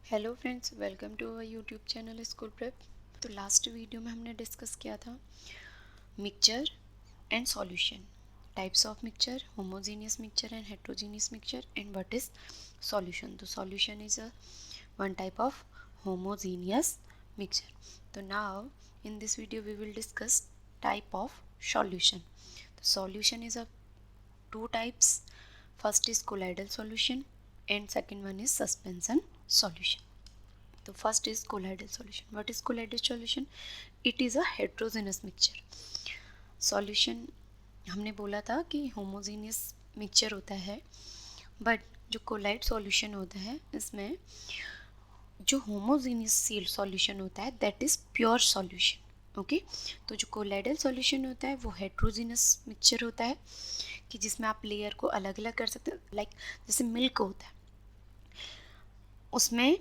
Hello friends, welcome to our YouTube channel school prep. तो last video में हमने discuss किया था mixture and solution, types of mixture, homogeneous mixture and heterogeneous mixture, and what is solution. तो solution is a one type of homogeneous mixture. तो now in this video we will discuss type of solution. तो solution is a two types. First is colloidal solution and second one is suspension solution. So first is colloidal solution. What is colloidal solution? It is a heterogeneous mixture. Solution हमने बोला था कि homogeneous mixture होता है, but जो colloid solution होता है इसमें जो होमोजेनियस सॉल्यूशन होता है that is pure solution. Okay, तो जो कोलाइडल सॉल्यूशन होता है वो हेट्रोजीनस मिक्सचर होता है कि जिसमें आप लेयर को अलग अलग कर सकते हैं। लाइक जैसे मिल्क होता है, उसमें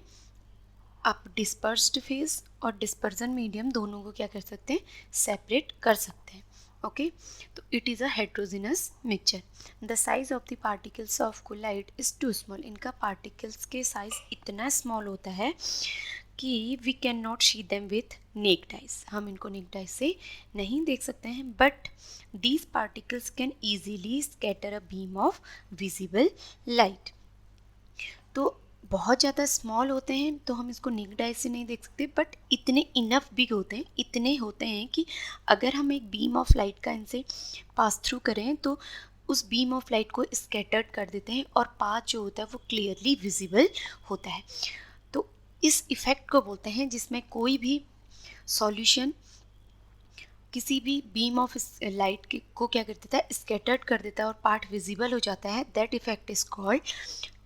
आप डिस्पर्स्ड फेज और डिस्पर्जन मीडियम दोनों को क्या कर सकते हैं, सेपरेट कर सकते हैं। ओके, तो it is a heterogeneous mixture. The size of the particles of colloid is too small. इनका पार्टिकल्स के साइज इतना स्मॉल होता है कि we can not see them with naked eyes. हम इनको नेक्ड आइज से नहीं देख सकते हैं, but these particles can easily scatter a beam of visible light. तो बहुत ज़्यादा स्मॉल होते हैं तो हम इसको नेक्ड आई से नहीं देख सकते, बट इतने इनफ बिग होते हैं, इतने होते हैं कि अगर हम एक बीम ऑफ लाइट का इनसे पास थ्रू करें तो उस बीम ऑफ लाइट को स्कैटर्ड कर देते हैं और पाथ जो होता है वो क्लियरली विजिबल होता है। तो इस इफ़ेक्ट को बोलते हैं जिसमें कोई भी सॉल्यूशन किसी भी बीम ऑफ लाइट को क्या कर देता है, स्कैटर्ड कर देता है और पार्ट विजिबल हो जाता है। That effect is called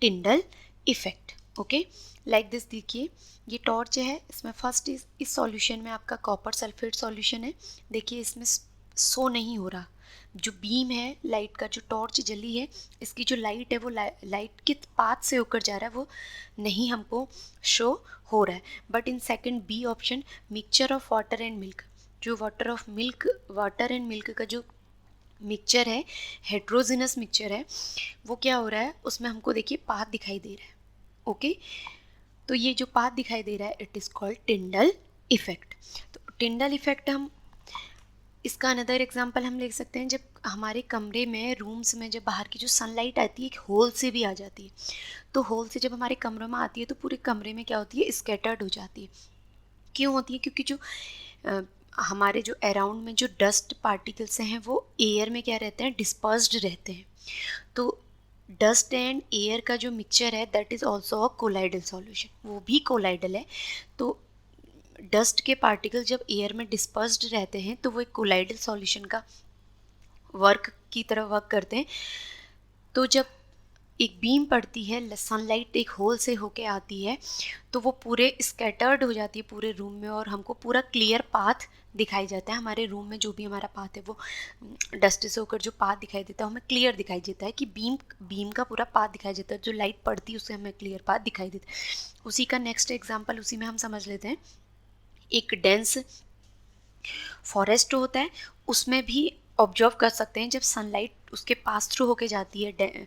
Tyndall effect. Okay, like this देखिए, ये टॉर्च है, इसमें फर्स्ट इस सॉल्यूशन में आपका कॉपर सल्फेट सॉल्यूशन है। देखिए इसमें शो नहीं हो रहा, जो बीम है लाइट का, जो टॉर्च जली है, इसकी जो लाइट है वो लाइट किस पाथ से होकर जा रहा है वो नहीं हमको शो हो रहा है। But in second B option, mixture of water and milk, जो वाटर एंड मिल्क का जो मिक्सचर है, हेट्रोजिनस मिक्सचर है, वो क्या हो रहा है, उसमें हमको देखिए पाथ दिखाई दे रहा है। ओके, तो ये जो पाथ दिखाई दे रहा है it is called Tyndall effect. तो टिंडल इफेक्ट हम इसका अनदर एग्जांपल हम ले सकते हैं, जब हमारे कमरे में रूम्स में जब बाहर की जो सनलाइट आती है एक होल से भी आ जाती है, तो होल से जब हमारे कमरों में आती है तो पूरे कमरे में क्या होती है, स्कैटर्ड हो जाती है। क्यों होती है? क्योंकि जो हमारे जो अराउंड में जो डस्ट पार्टिकल्स हैं वो एयर में क्या रहते हैं, डिस्पर्स्ड रहते हैं। तो डस्ट एंड एयर का जो मिक्सचर है that is also a colloidal solution, वो भी कोलाइडल है। तो डस्ट के पार्टिकल जब एयर में डिस्पर्स्ड रहते हैं तो वो एक कोलाइडल सॉल्यूशन का वर्क की तरह वर्क करते हैं। तो जब एक बीम पड़ती है, सनलाइट एक होल से होके आती है, तो वो पूरे स्कैटर्ड हो जाती है पूरे रूम में और हमको पूरा क्लियर पाथ दिखाई जाता है। हमारे रूम में जो भी हमारा पाथ है वो डस्ट से होकर जो पाथ दिखाई देता है हमें क्लियर दिखाई देता है कि बीम का पूरा पाथ दिखाई देता है, जो लाइट पड़ती है उससे हमें क्लियर पाथ दिखाई देता है। उसी का नेक्स्ट एग्जाम्पल उसी में हम समझ लेते हैं। एक डेंस फॉरेस्ट होता है, उसमें भी ऑब्जर्व कर सकते हैं जब सनलाइट उसके पास थ्रू होके जाती है,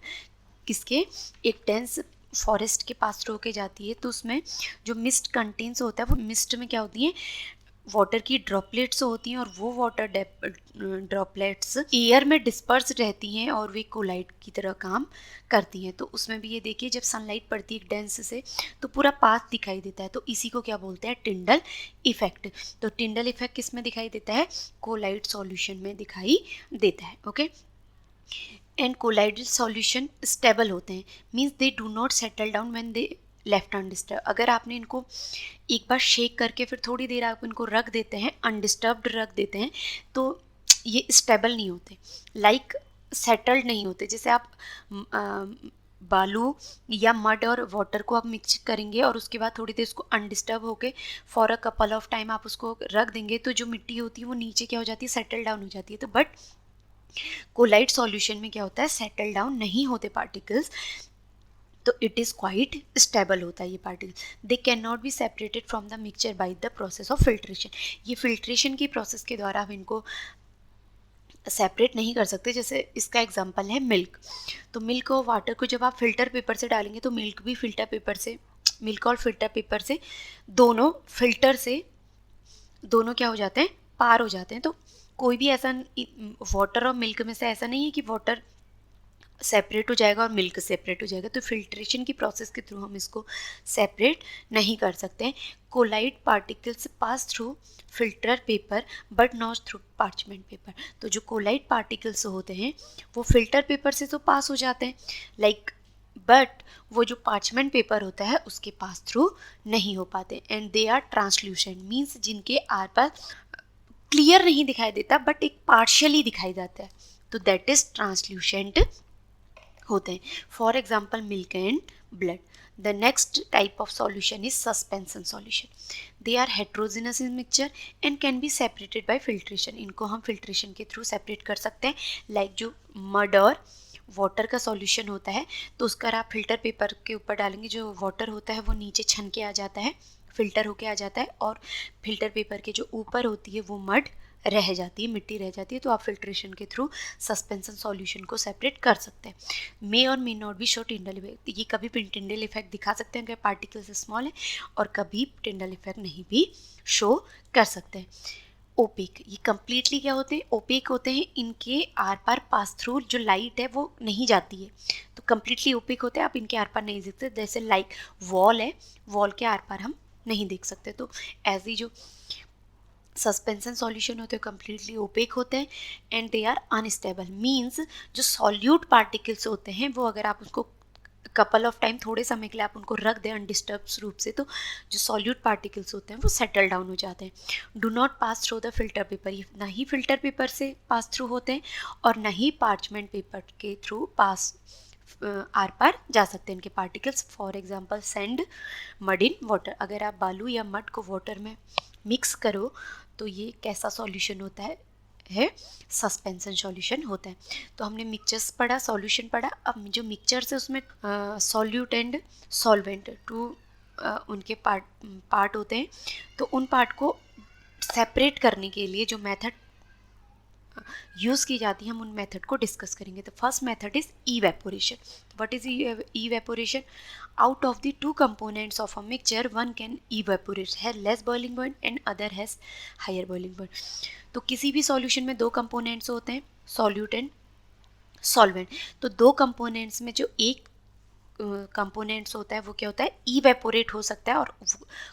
किसके, एक डेंस फॉरेस्ट के पास थ्रू होके जाती है, तो उसमें जो मिस्ट कंटेंस होता है वो मिस्ट में क्या होती है, वाटर की ड्रॉपलेट्स होती हैं और वो वाटर ड्रॉपलेट्स एयर में डिस्पर्स रहती हैं और वे कोलाइड की तरह काम करती हैं। तो उसमें भी ये देखिए जब सनलाइट पड़ती है डेंस से तो पूरा पाथ दिखाई देता है, तो इसी को क्या बोलते हैं, टिंडल इफेक्ट। तो टिंडल इफेक्ट किस में दिखाई देता है, कोलाइड सॉल्यूशन में दिखाई देता है। Okay, and colloidal solution stable होते हैं, means they do not settle down when they left undisturbed. अगर आपने इनको एक बार शेक करके फिर थोड़ी देर आप इनको रख देते हैं, अनडिस्टर्ब्ड रख देते हैं, तो ये स्टेबल नहीं होते, लाइक सेटल्ड नहीं होते। जैसे आप बालू या मड और वाटर को आप मिक्स करेंगे और उसके बाद थोड़ी देर उसको अनडिस्टर्ब होके for a couple of time आप उसको रख देंगे, तो जो मिट्टी होती है वो नीचे क्या हो जाती है, सेटल डाउन हो जाती है। तो बट कोलाइड सॉल्यूशन में क्या होता है, सेटल डाउन नहीं होते पार्टिकल्स, तो इट इज़ क्वाइट स्टेबल होता है ये particle. They can not be separated from the mixture by the process of filtration. ये फिल्ट्रेशन की प्रोसेस के द्वारा हम इनको सेपरेट नहीं कर सकते। जैसे इसका एग्जांपल है मिल्क, तो मिल्क और वाटर को जब आप फिल्टर पेपर से डालेंगे तो मिल्क भी फिल्टर पेपर से मिल्क और फिल्टर पेपर से दोनों फिल्टर से दोनों क्या हो जाते हैं, पार हो जाते हैं। तो कोई भी ऐसा वाटर और मिल्क में से ऐसा नहीं है कि वाटर सेपरेट हो जाएगा और मिल्क सेपरेट हो जाएगा। तो फिल्ट्रेशन की प्रोसेस के थ्रू हम इसको सेपरेट नहीं कर सकते हैं। Colloid particles pass through filter paper but not through parchment paper. तो जो कोलाइड पार्टिकल्स होते हैं वो फिल्टर पेपर से तो पास हो जाते हैं, लाइक बट वो जो पार्चमेंट पेपर होता है उसके पास थ्रू नहीं हो पाते। And they are translucent, means जिनके आर पार क्लियर नहीं दिखाई देता बट एक पार्शियली दिखाई जाता है, तो दैट इज ट्रांसल्यूसेंट होते हैं। For example milk and blood. The next type of solution is suspension solution. They are heterogeneous in mixture and can be separated by filtration. इनको हम फिल्ट्रेशन के थ्रू सेपरेट कर सकते हैं। लाइक जो mud और वाटर का सॉल्यूशन होता है, तो उसका आप फिल्टर पेपर के ऊपर डालेंगे, जो वाटर होता है वो नीचे छन के आ जाता है, फिल्टर होके आ जाता है, और फिल्टर पेपर के जो ऊपर होती है वो मड रह जाती है, मिट्टी रह जाती है। तो आप फिल्ट्रेशन के थ्रू सस्पेंशन सॉल्यूशन को सेपरेट कर सकते हैं। मे और may not be show Tyndall effect. ये कभी भी टिंडल इफेक्ट दिखा सकते हैं अगर पार्टिकल्स स्मॉल है, और कभी टिंडल इफेक्ट नहीं भी शो कर सकते हैं। ओपेक, ये कम्प्लीटली क्या होते हैं, ओपेक होते हैं। इनके आर पार पास थ्रू जो लाइट है वो नहीं जाती है, तो कम्प्लीटली ओपेक होते हैं, आप इनके आर पार नहीं देख सकते। जैसे लाइक वॉल है, वॉल के आर पार हम नहीं देख सकते। तो ऐसी जो सस्पेंशन सॉल्यूशन होते हैं कम्प्लीटली ओपेक होते हैं and they are unstable, means जो सॉल्यूट पार्टिकल्स होते हैं वो अगर आप उसको कपल ऑफ टाइम थोड़े समय के लिए आप उनको रख दें अनडिस्टर्ब रूप से, तो जो सॉल्यूट पार्टिकल्स होते हैं वो सेटल डाउन हो जाते हैं। Do not pass through the filter paper, ये ना ही फिल्टर पेपर से पास थ्रू होते हैं और ना ही पार्चमेंट पेपर के थ्रू पास आर पार जा सकते हैं इनके particles. For example sand, mud in water. अगर आप बालू या मड को वाटर में मिक्स करो तो ये कैसा सॉल्यूशन होता है सस्पेंशन सॉल्यूशन होता है। तो हमने मिक्सचर्स पढ़ा, सॉल्यूशन पढ़ा। अब जो मिक्सचर्स है उसमें सॉल्यूट एंड सॉल्वेंट टू उनके पार्ट होते हैं। तो उन पार्ट को सेपरेट करने के लिए जो मेथड यूज़ की जाती है हम उन मेथड को डिस्कस करेंगे। तो first method is evaporation. What is evaporation? Out of the two components of a mixture one can evaporate, है less boiling point and other has higher boiling point. तो किसी भी सॉल्यूशन में दो कंपोनेंट्स होते हैं, सॉल्यूट एंड सॉल्वेंट। तो दो कंपोनेंट्स में जो एक कंपोनेंट्स होता है वो क्या होता है, इवेपोरेट हो सकता है। और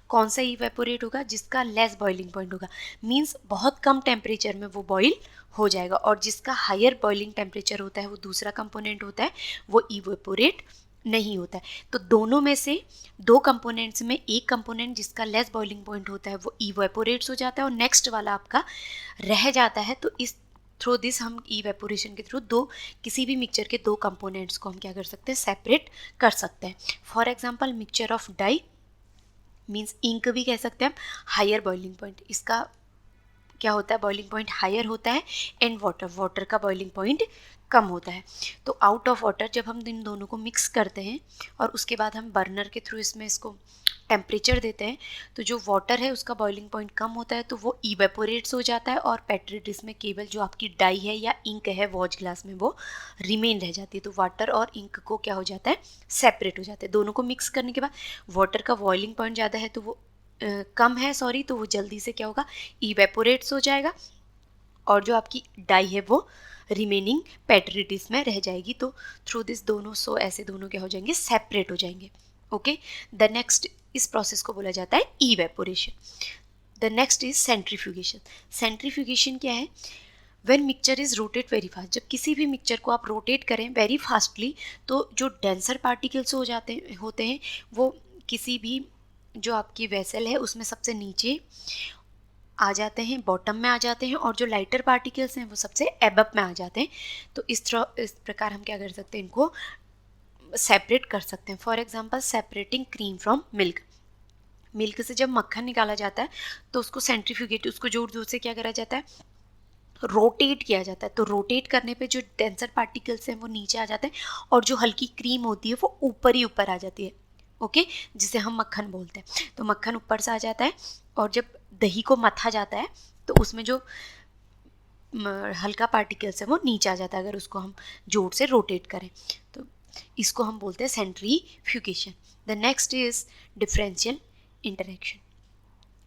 कौन सा इवेपोरेट होगा? जिसका लेस बॉइलिंग पॉइंट होगा, मींस बहुत कम टेम्परेचर में वो बॉइल हो जाएगा। और जिसका हायर बॉइलिंग टेम्परेचर होता है वो दूसरा कंपोनेंट होता है, वो इवेपोरेट नहीं होता है। तो दोनों में से दो कंपोनेंट्स में एक कंपोनेंट जिसका लेस बॉइलिंग पॉइंट होता है वो इवेपोरेट्स हो जाता है और नेक्स्ट वाला आपका रह जाता है। तो इस थ्रू दिस हम इवेपोरेशन के थ्रू दो किसी भी मिक्सचर के दो कंपोनेंट्स को हम क्या कर सकते हैं, सेपरेट कर सकते हैं। For example mixture of dye, means ink भी कह सकते हैं हम, हायर बॉइलिंग पॉइंट, इसका क्या होता है, बॉइलिंग पॉइंट हायर होता है। एंड वाटर, वाटर का बॉइलिंग पॉइंट कम होता है। तो आउट ऑफ वाटर जब हम इन दोनों को मिक्स करते हैं और उसके बाद हम बर्नर के थ्रू इसको टेम्परेचर देते हैं, तो जो वाटर है उसका बॉइलिंग पॉइंट कम होता है, तो वो इवेपोरेट्स हो जाता है और पेट्री डिश में केवल जो आपकी डाई है या इंक है वॉच ग्लास में वो रिमेन रह जाती है। तो वाटर और इंक को क्या हो जाता है, सेपरेट हो जाते हैं। दोनों को मिक्स करने के बाद वाटर का बॉइलिंग पॉइंट ज़्यादा है तो वो कम है, सॉरी, तो वो जल्दी से क्या होगा, इवेपोरेट्स हो जाएगा और जो आपकी डाई है वो रिमेनिंग पेट्री डिश में रह जाएगी। तो थ्रू दिस दोनों ऐसे दोनों क्या हो जाएंगे, सेपरेट हो जाएंगे। ओके, द नेक्स्ट, इस प्रोसेस को बोला जाता है evaporation. The next is centrifugation. Centrifugation क्या है? When mixture is rotate very fast, जब किसी भी मिक्सचर को आप रोटेट करें वेरी फास्टली तो जो डेंसर पार्टिकल्स होते हैं वो किसी भी जो आपकी वेसल है उसमें सबसे नीचे आ जाते हैं, बॉटम में आ जाते हैं, और जो लाइटर पार्टिकल्स हैं वो सबसे एबव में आ जाते हैं। तो इस प्रकार हम क्या कर सकते हैं, इनको सेपरेट कर सकते हैं। For example separating cream from milk. Milk से जब मक्खन निकाला जाता है तो उसको सेंट्रीफ्यूगेट, उसको जोर जोर से क्या करा जाता है, रोटेट किया जाता है। तो रोटेट करने पे जो डेंसर पार्टिकल्स हैं वो नीचे आ जाते हैं और जो हल्की क्रीम होती है वो ऊपर ही ऊपर आ जाती है। ओके, जिसे हम मक्खन बोलते हैं। तो मक्खन ऊपर से आ जाता है और जब दही को मथा जाता है तो उसमें जो हल्का पार्टिकल्स है वो नीचे आ जाता है अगर उसको हम जोर से रोटेट करें। तो इसको हम बोलते हैं centrifugation. The next is differential interaction.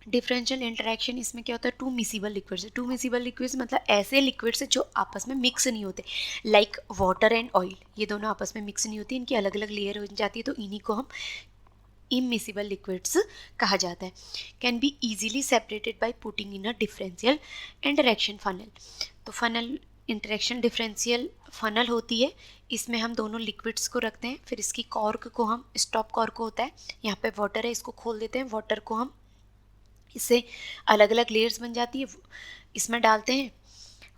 Differential interaction इसमें क्या होता है, two miscible liquids. Two miscible liquids मतलब ऐसे लिक्विड्स जो आपस में मिक्स नहीं होते, लाइक वाटर एंड ऑयल, ये दोनों आपस में मिक्स नहीं होती, इनकी अलग अलग लेयर हो जाती है, तो इन्हीं को हम इमिसिबल लिक्विड्स कहा जाता है। Can be easily separated by putting in a differential interaction funnel. तो फनल इंटरेक्शन डिफरेंशियल फनल होती है, इसमें हम दोनों लिक्विड्स को रखते हैं, फिर इसकी कॉर्क को हम, स्टॉप कॉर्क होता है, यहाँ पे वाटर है, इसको खोल देते हैं, वाटर को हम, इससे अलग अलग लेयर्स बन जाती है, इसमें डालते हैं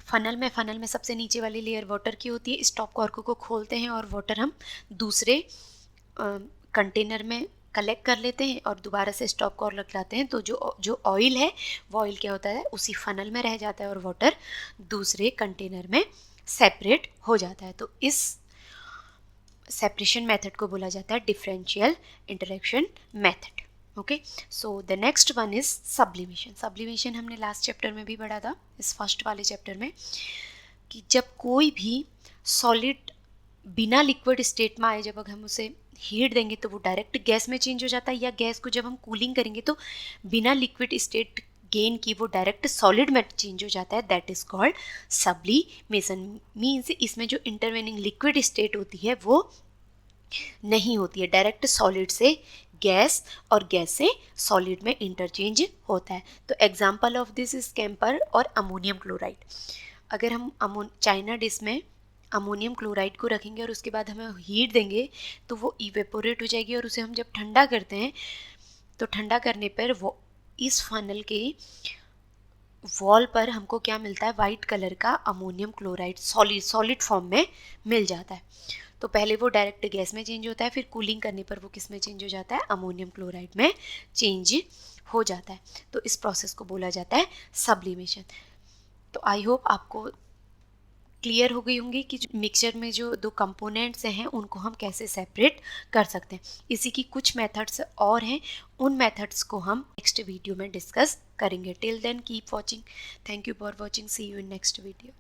फनल में सबसे नीचे वाली लेयर वाटर की होती है, स्टॉप कॉर्क को खोलते हैं और वाटर हम दूसरे कंटेनर में कलेक्ट कर लेते हैं और दोबारा से स्टॉप कॉर्क लगाते हैं। तो जो ऑयल है वो ऑयल क्या होता है, उसी फनल में रह जाता है और वाटर दूसरे कंटेनर में सेपरेट हो जाता है। तो इस सेपरेशन मेथड को बोला जाता है differential interaction method. Okay, so the next one is sublimation. Sublimation हमने लास्ट चैप्टर में भी पढ़ा था, इस फर्स्ट वाले चैप्टर में, कि जब कोई भी सॉलिड बिना लिक्विड स्टेट में आए, जब हम उसे हीट देंगे तो वो डायरेक्ट गैस में चेंज हो जाता है, या गैस को जब हम कूलिंग करेंगे तो बिना लिक्विड स्टेट गेन की वो डायरेक्ट सॉलिड में चेंज हो जाता है, that is called sublimation. Means इसमें जो इंटरवेनिंग लिक्विड स्टेट होती है वो नहीं होती है, डायरेक्ट सॉलिड से गैस और गैस से सॉलिड में इंटरचेंज होता है। तो example of this is camper और अमोनियम क्लोराइड। अगर हम चाइना डिश में अमोनियम क्लोराइड को रखेंगे और उसके बाद हमें हीट देंगे तो वो इवेपोरेट हो जाएगी, और उसे हम जब ठंडा करते हैं तो ठंडा करने पर वो इस फनल के वॉल पर हमको क्या मिलता है, वाइट कलर का अमोनियम क्लोराइड सॉलिड फॉर्म में मिल जाता है। तो पहले वो डायरेक्ट गैस में चेंज होता है, फिर कूलिंग करने पर वो किस में चेंज हो जाता है, अमोनियम क्लोराइड में चेंज हो जाता है। तो इस प्रोसेस को बोला जाता है सब्लिमेशन। तो आई होप आपको क्लियर हो गई होंगी कि मिक्सचर में जो दो कंपोनेंट्स हैं उनको हम कैसे सेपरेट कर सकते हैं। इसी की कुछ मेथड्स और हैं, उन मेथड्स को हम नेक्स्ट वीडियो में डिस्कस करेंगे। Till then keep watching, thank you for watching, see you in next video.